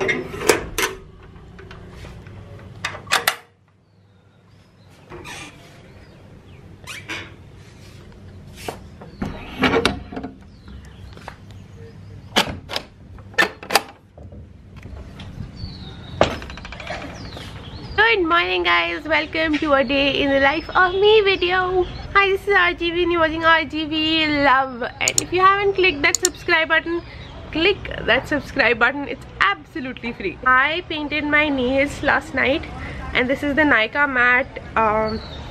Good morning guys, welcome to a day in the life of me video. Hi, this is RGV and you're watching RGV Love, and if you haven't clicked that subscribe button, click that subscribe button. It's absolutely free. I painted my nails last night and this is the Nykaa matte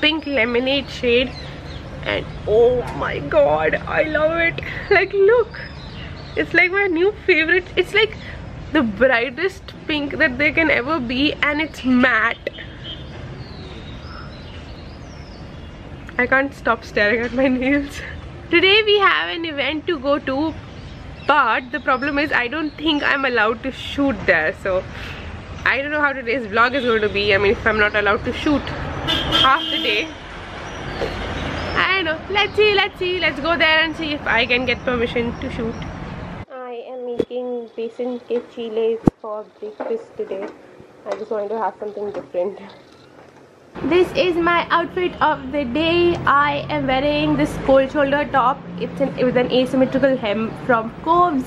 pink lemonade shade, and oh my god, I love it. Like, look, it's like my new favorite. It's like the brightest pink that they can ever be, and it's matte. I can't stop staring at my nails. Today we have an event to go to, but the problem is I don't think I'm allowed to shoot there, so I don't know how today's vlog is going to be. I mean, if I'm not allowed to shoot half the day, I don't know. Let's see. Let's go there and see if I can get permission to shoot. I am making besan ke chiles for breakfast today. I just wanted to have something different. This is my outfit of the day. I am wearing this cold shoulder top. It's with an asymmetrical hem from Coves.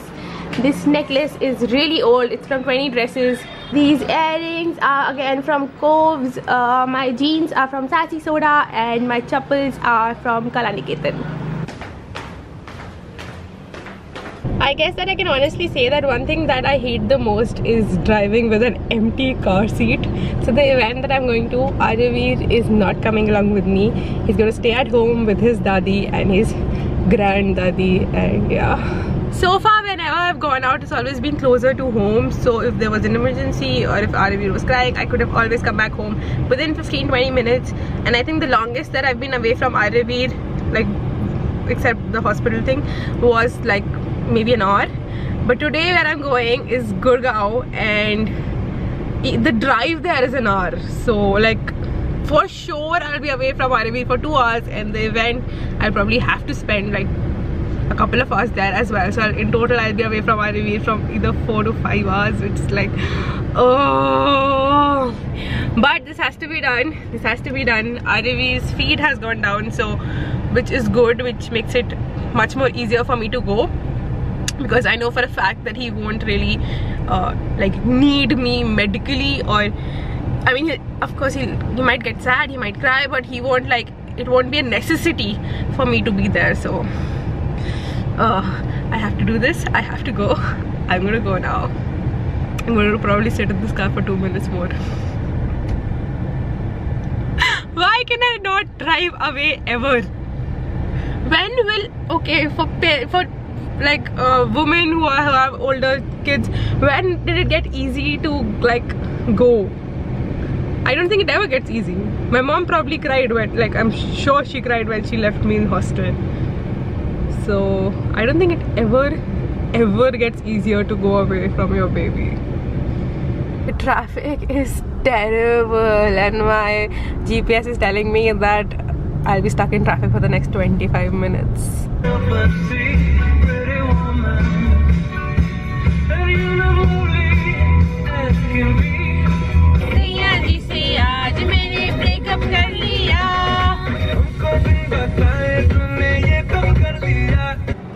This necklace is really old. It's from 20 Dresses. These earrings are again from Coves. My jeans are from Sassy Soda, and my chappals are from Kalanikethan. I guess that I can honestly say that one thing that I hate the most is driving with an empty car seat. So the event that I'm going to, Aravir is not coming along with me. He's going to stay at home with his daddy and his granddaddy, and yeah. So far whenever I've gone out, it's always been closer to home. So if there was an emergency or if Aravir was crying, I could have always come back home within 15-20 minutes. And I think the longest that I've been away from Aravir, like except the hospital thing, was like maybe an hour. But today where I'm going is Gurgaon, and the drive there is an hour. So like for sure I'll be away from Aravir for 2 hours, and the event I'll probably have to spend like a couple of hours there as well. So in total I'll be away from Aravir from either 4 to 5 hours, which is like, oh, but this has to be done. This has to be done. Aravir's feed has gone down, so which is good, which makes it much more easier for me to go, because I know for a fact that he won't really like need me medically, or I mean, of course he might get sad, he might cry, but he won't, like, it won't be a necessity for me to be there. So I have to do this. I have to go. I'm gonna go now. I'm gonna probably sit in this car for 2 minutes more. Why can I not drive away ever? When will, okay, for like women who have older kids, when did it get easy to like go? I don't think it ever gets easy. My mom probably cried when, like, I'm sure she cried when she left me in hostel. So I don't think it ever gets easier to go away from your baby. The traffic is terrible, and my GPS is telling me that I'll be stuck in traffic for the next 25 minutes.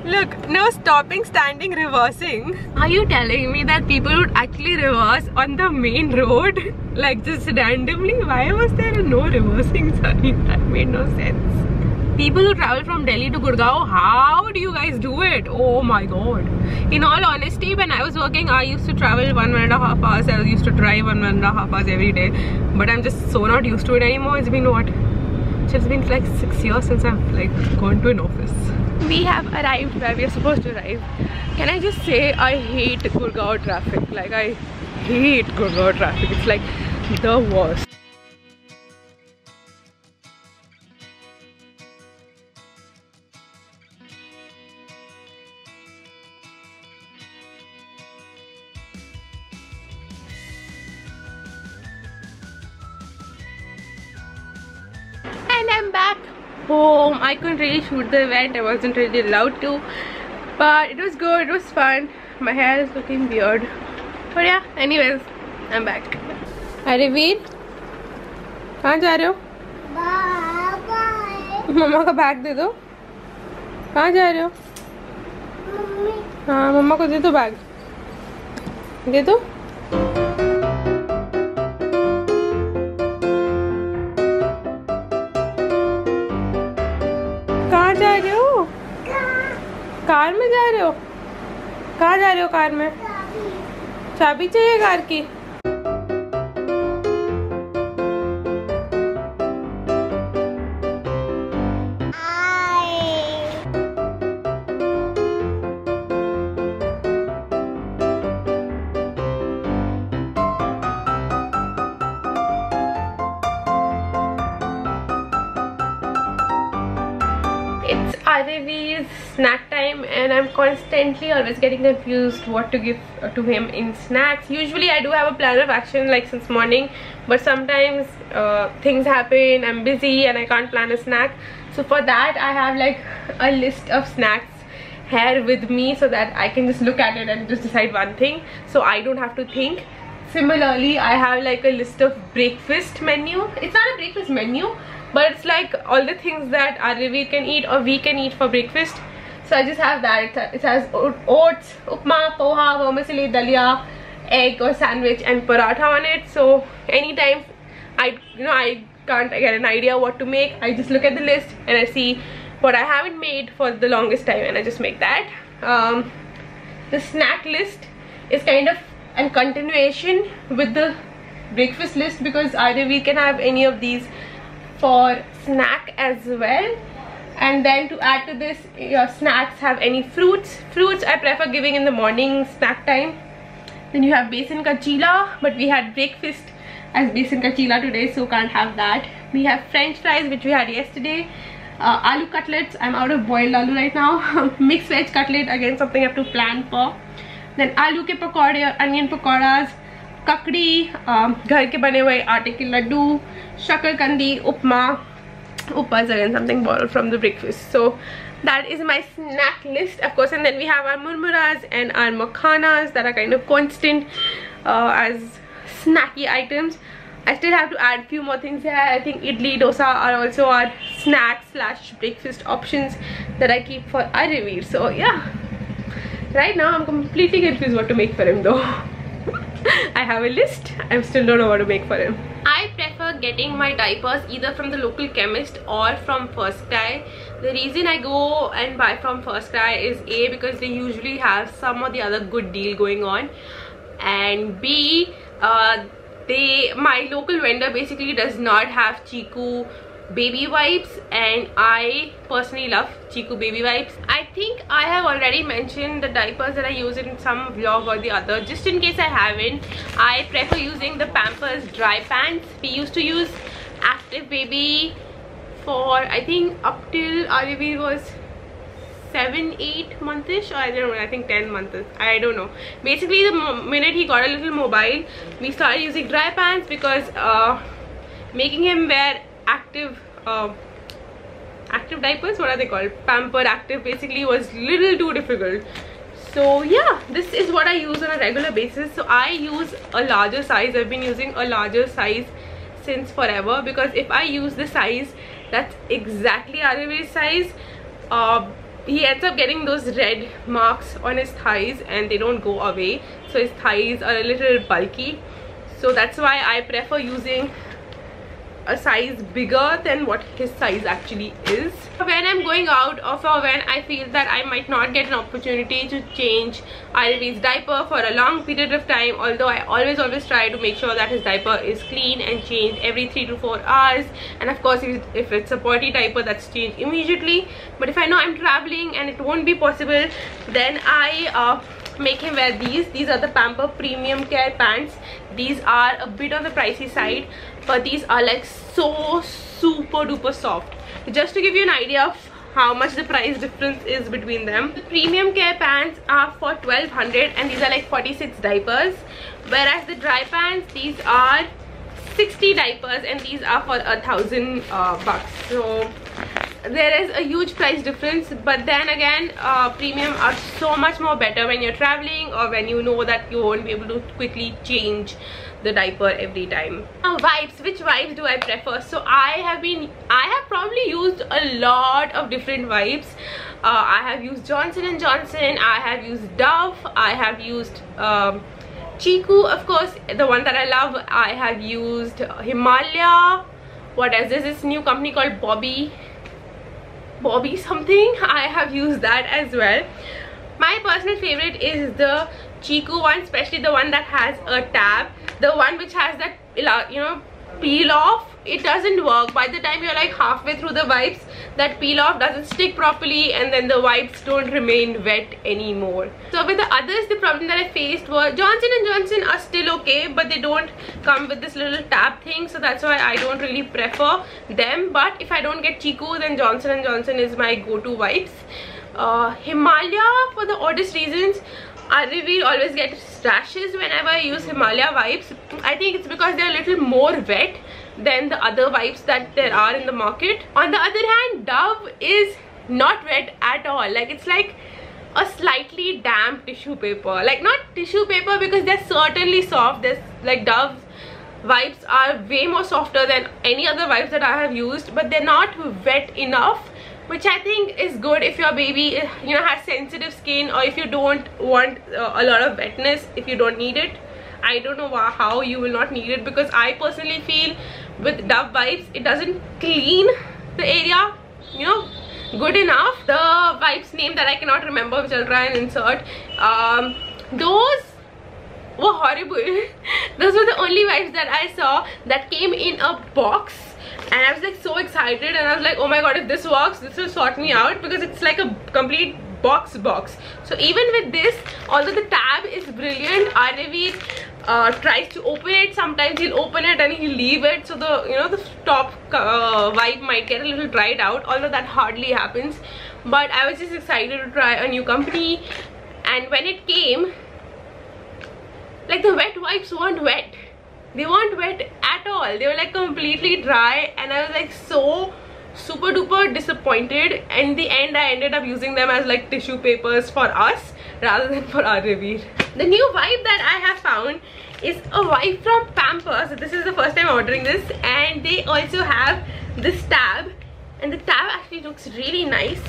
Look, no stopping, standing, reversing. Are you telling me that people would actually reverse on the main road? Like just randomly? Why was there no reversing sign? That made no sense. People who travel from Delhi to Gurgaon, how do you guys do it? Oh my god. In all honesty, when I was working, I used to travel 1.5 hours. I used to drive 1.5 hours every day. But I'm just so not used to it anymore. It's been what? It's been like 6 years since I've like gone to an office. We have arrived where we are supposed to arrive. Can I just say, I hate Gurgaon traffic. Like, I hate Gurgaon traffic. It's like the worst. And I'm back home. I couldn't really shoot the event. I wasn't really allowed to, but it was good. It was fun. My hair is looking weird. But yeah, anyways, I'm back. Arivir, कहाँ जा रहे हो? मम्मा का bag दे दो. कहाँ जा रहे हो? हाँ, मम्मा को दे दो बैग. दे दो. कहाँ जा रहे हो? कार में जा रहे हो? कहाँ जा रहे हो कार में? चाबी चाहिए कार की? It's Arivir's snack time and I'm constantly always getting confused what to give to him in snacks. Usually I do have a plan of action like since morning, but sometimes things happen, I'm busy and I can't plan a snack. So for that I have like a list of snacks here with me so that I can just look at it and just decide one thing so I don't have to think. Similarly, I have like a list of breakfast menu. It's not a breakfast menu, but it's like all the things that Arivir can eat or we can eat for breakfast. So I just have that. It has oats, upma, poha, vermicelli, dalia, egg or sandwich and paratha on it. So anytime I can't get an idea what to make, I just look at the list and I see what I haven't made for the longest time and I just make that. The snack list is kind of a continuation with the breakfast list because either we can have any of these for snack as well. And then to add to this, your snacks have any fruits. Fruits I prefer giving in the morning snack time. Then you have besan ka chila, but we had breakfast as besan ka chila today, so can't have that. We have french fries which we had yesterday. Aloo cutlets, I'm out of boiled aloo right now. Mixed veg cutlet, again something I have to plan for. Then aloo ke pakode or onion pakoras, kakdi, ghar ke bane hue aate ke laddu, shakarkandi, upma. Upma is again something borrowed from the breakfast. So that is my snack list, of course. And then we have our murmuras and our makhanas that are kind of constant as snacky items. I still have to add few more things here. I think idli, dosa are also our snack / breakfast options that I keep for Arivir. So yeah, right now I'm completely confused what to make for him though. I have a list, I still don't know what to make for him. I prefer getting my diapers either from the local chemist or from First Cry. The reason I go and buy from First Cry is A, because they usually have some or the other good deal going on, and B, my local vendor basically does not have Chiku baby wipes, and I personally love Chiku baby wipes. I think I have already mentioned the diapers that I use in some vlog or the other. Just in case I haven't, I prefer using the Pampers dry pants. We used to use Active Baby for I think up till Arivir was 7-8 months-ish, or I don't know, I think 10 months. I don't know. Basically the minute he got a little mobile, we started using dry pants because making him wear active diapers, what are they called, Pamper Active, basically was little too difficult. So yeah, this is what I use on a regular basis. So I use a larger size. I've been using a larger size since forever, because if I use the size that's exactly Arivir's size, he ends up getting those red marks on his thighs and they don't go away, so his thighs are a little bulky. So that's why I prefer using a size bigger than what his size actually is. When I'm going out, or for when I feel that I might not get an opportunity to change Arivir's diaper for a long period of time, although I always try to make sure that his diaper is clean and changed every 3 to 4 hours, and of course if it's a potty diaper, that's changed immediately. But if I know I'm traveling and it won't be possible, then I make him wear these are the Pamper Premium Care pants. These are a bit on the pricey side, but these are like so super duper soft. Just to give you an idea of how much the price difference is between them, the Premium Care pants are for 1200 and these are like 46 diapers, whereas the dry pants, these are 60 diapers and these are for 1000 bucks. So there is a huge price difference, but then again premium are so much more better when you're traveling or when you know that you won't be able to quickly change the diaper every time. Now wipes, which wipes do I prefer? So I have probably used a lot of different wipes. I have used Johnson & Johnson, I have used Dove, I have used Chiku, of course, the one that I love. I have used Himalaya. What else? There's this new company called Bobby something. I have used that as well. My personal favorite is the Chiku one, especially the one that has a tab. The one which has that, you know, peel off. It doesn't work. By the time you're like halfway through the wipes, that peel off doesn't stick properly and then the wipes don't remain wet anymore. So with the others, the problem that I faced was Johnson & Johnson are still okay, but they don't come with this little tab thing, so that's why I don't really prefer them. But if I don't get Chiku, then Johnson & Johnson is my go-to wipes. Himalaya, for the oddest reasons, I really always get rashes whenever I use Himalaya wipes. I think it's because they're a little more wet than the other wipes that there are in the market. On the other hand, Dove is not wet at all. Like, it's like a slightly damp tissue paper. Like, not tissue paper because they're certainly soft. There's like Dove's wipes are way more softer than any other wipes that I have used, but they're not wet enough, which I think is good if your baby, you know, has sensitive skin, or if you don't want a lot of wetness, if you don't need it. I don't know how you will not need it, because I personally feel with Dove wipes, it doesn't clean the area, you know, good enough. The wipes name that I cannot remember, which I'll try and insert, those were horrible. Those were the only wipes that I saw that came in a box. And I was like so excited, and I was like, oh my god, if this works, this will sort me out, because it's like a complete box. So even with this, although the tab is brilliant, Araveer tries to open it. Sometimes he'll open it and he'll leave it, so the, you know, the top wipe might get a little dried out, although that hardly happens. But I was just excited to try a new company, and when it came, like, the wet wipes weren't wet. They weren't wet at all. They were like completely dry, and I was like so super duper disappointed. In the end, I ended up using them as like tissue papers for us rather than for Araveer. The new wipe that I have found is a wipe from Pampers. This is the first time ordering this, and they also have this tab, and the tab actually looks really nice.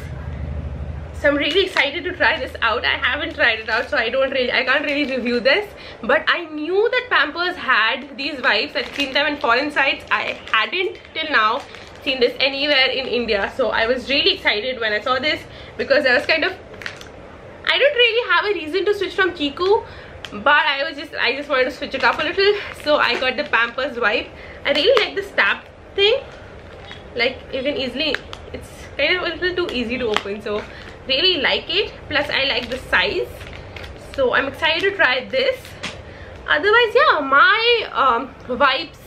So I'm really excited to try this out. I haven't tried it out, so I can't really review this. But I knew that Pampers had these wipes. I'd seen them in foreign sites. I hadn't till now seen this anywhere in India. So I was really excited when I saw this, because I was kind of, I don't really have a reason to switch from Chiku, but I just wanted to switch it up a little. So I got the Pampers wipe. I really like the stab thing. Like, you can easily, it's kind of a little too easy to open, so really like it. Plus I like the size, so I'm excited to try this. Otherwise, yeah, my wipes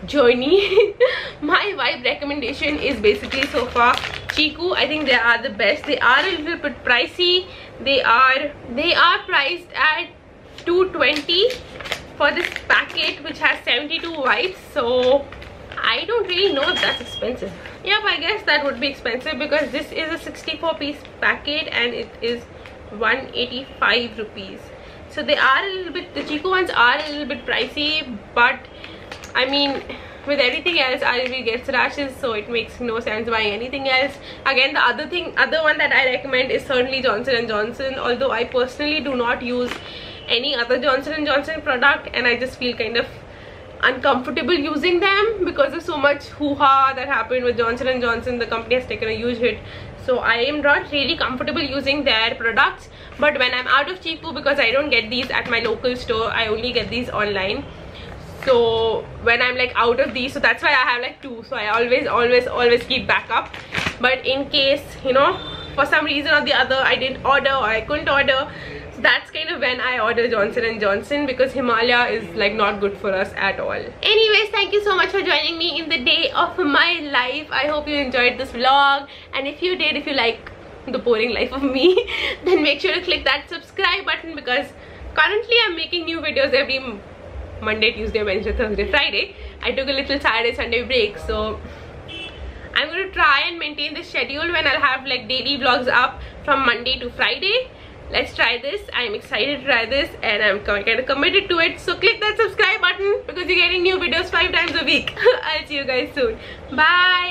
journey my wipe recommendation is basically so far Chiku. I think they are the best. They are a little bit pricey. They are priced at $220 for this packet, which has 72 wipes, so I don't really know if that's expensive. Yep, I guess that would be expensive, because this is a 64-piece packet and it is 185 rupees. So they are a little bit, the Chiku ones are a little bit pricey, but I mean, with everything else, Araveer gets rashes, so it makes no sense buying anything else. Again, the other one that I recommend is certainly Johnson & Johnson, although I personally do not use any other Johnson & Johnson product, and I just feel kind of uncomfortable using them because of so much hoo-ha that happened with Johnson & Johnson. The company has taken a huge hit, so I am not really comfortable using their products. But when I'm out of Chiku, because I don't get these at my local store, I only get these online. So when I'm like out of these, so that's why I have like two, so I always keep backup. But in case, you know, for some reason or the other I didn't order or I couldn't order, so that's kind of when I order Johnson & Johnson, because Himalaya is like not good for us at all. Anyways, thank you so much for joining me in the day of my life. I hope you enjoyed this vlog, and if you did, if you like the boring life of me, then make sure to click that subscribe button, because currently I'm making new videos every Monday, Tuesday, Wednesday, Thursday, Friday. I took a little Saturday, Sunday break, so I'm going to try and maintain this schedule when I'll have like daily vlogs up from Monday to Friday. Let's try this. I'm excited to try this and I'm kind of committed to it. So click that subscribe button because you're getting new videos 5 times a week. I'll see you guys soon. Bye.